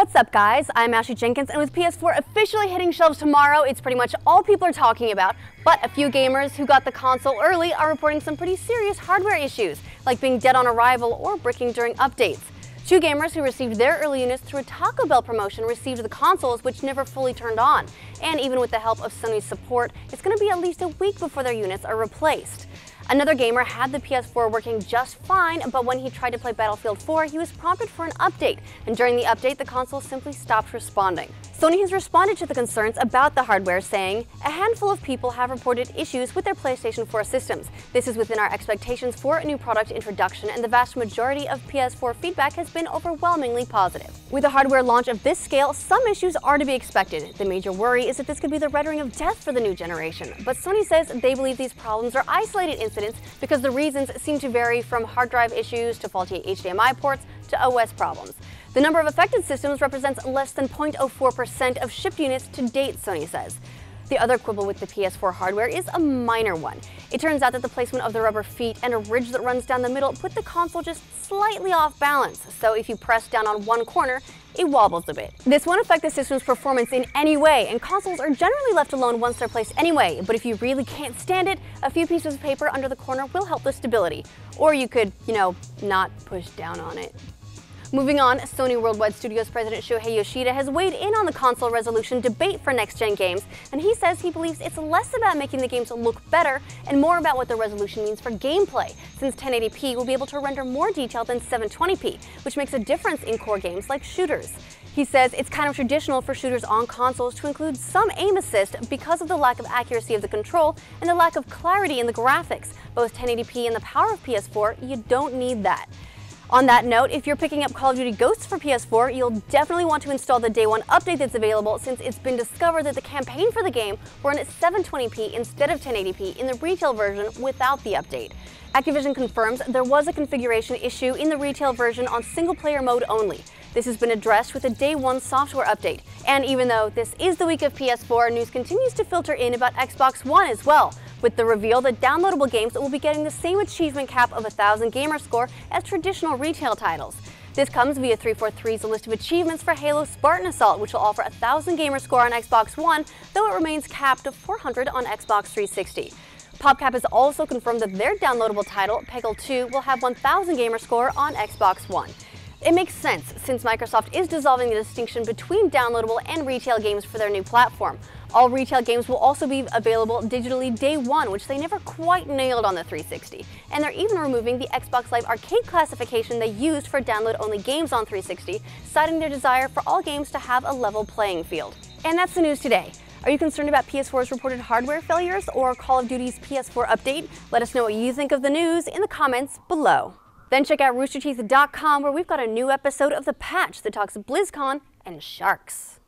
What's up, guys? I'm Ashley Jenkins, and with PS4 officially hitting shelves tomorrow, it's pretty much all people are talking about. But a few gamers who got the console early are reporting some pretty serious hardware issues, like being dead on arrival or bricking during updates. Two gamers who received their early units through a Taco Bell promotion received the consoles, which never fully turned on. And even with the help of Sony's support, it's going to be at least a week before their units are replaced. Another gamer had the PS4 working just fine, but when he tried to play Battlefield 4, he was prompted for an update, and during the update, the console simply stopped responding. Sony has responded to the concerns about the hardware, saying, "A handful of people have reported issues with their PlayStation 4 systems. This is within our expectations for a new product introduction, and the vast majority of PS4 feedback has been overwhelmingly positive." With a hardware launch of this scale, some issues are to be expected. The major worry is that this could be the red ring of death for the new generation, but Sony says they believe these problems are isolated incidents because the reasons seem to vary from hard drive issues to faulty HDMI ports to OS problems. The number of affected systems represents less than 0.04% of shipped units to date, Sony says. The other quibble with the PS4 hardware is a minor one. It turns out that the placement of the rubber feet and a ridge that runs down the middle put the console just slightly off balance, so if you press down on one corner, it wobbles a bit. This won't affect the system's performance in any way, and consoles are generally left alone once they're placed anyway, but if you really can't stand it, a few pieces of paper under the corner will help with stability. Or you could, not push down on it. Moving on, Sony Worldwide Studios President Shuhei Yoshida has weighed in on the console resolution debate for next-gen games, and he says he believes it's less about making the games look better and more about what the resolution means for gameplay, since 1080p will be able to render more detail than 720p, which makes a difference in core games like shooters. He says it's kind of traditional for shooters on consoles to include some aim assist because of the lack of accuracy of the control and the lack of clarity in the graphics. Both 1080p and the power of PS4, you don't need that. On that note, if you're picking up Call of Duty Ghosts for PS4, you'll definitely want to install the Day 1 update that's available, since it's been discovered that the campaign for the game will run at 720p instead of 1080p in the retail version without the update. Activision confirms there was a configuration issue in the retail version on single-player mode only. This has been addressed with a Day 1 software update. And even though this is the week of PS4, news continues to filter in about Xbox One as well, with the reveal that downloadable games will be getting the same achievement cap of 1,000 Gamerscore as traditional retail titles. This comes via 343's list of achievements for Halo Spartan Assault, which will offer 1,000 Gamerscore on Xbox One, though it remains capped at 400 on Xbox 360. PopCap has also confirmed that their downloadable title, Peggle 2, will have 1,000 Gamerscore on Xbox One. It makes sense, since Microsoft is dissolving the distinction between downloadable and retail games for their new platform. All retail games will also be available digitally Day 1, which they never quite nailed on the 360. And they're even removing the Xbox Live Arcade classification they used for download-only games on 360, citing their desire for all games to have a level playing field. And that's the news today. Are you concerned about PS4's reported hardware failures or Call of Duty's PS4 update? Let us know what you think of the news in the comments below. Then check out roosterteeth.com, where we've got a new episode of The Patch that talks BlizzCon and sharks.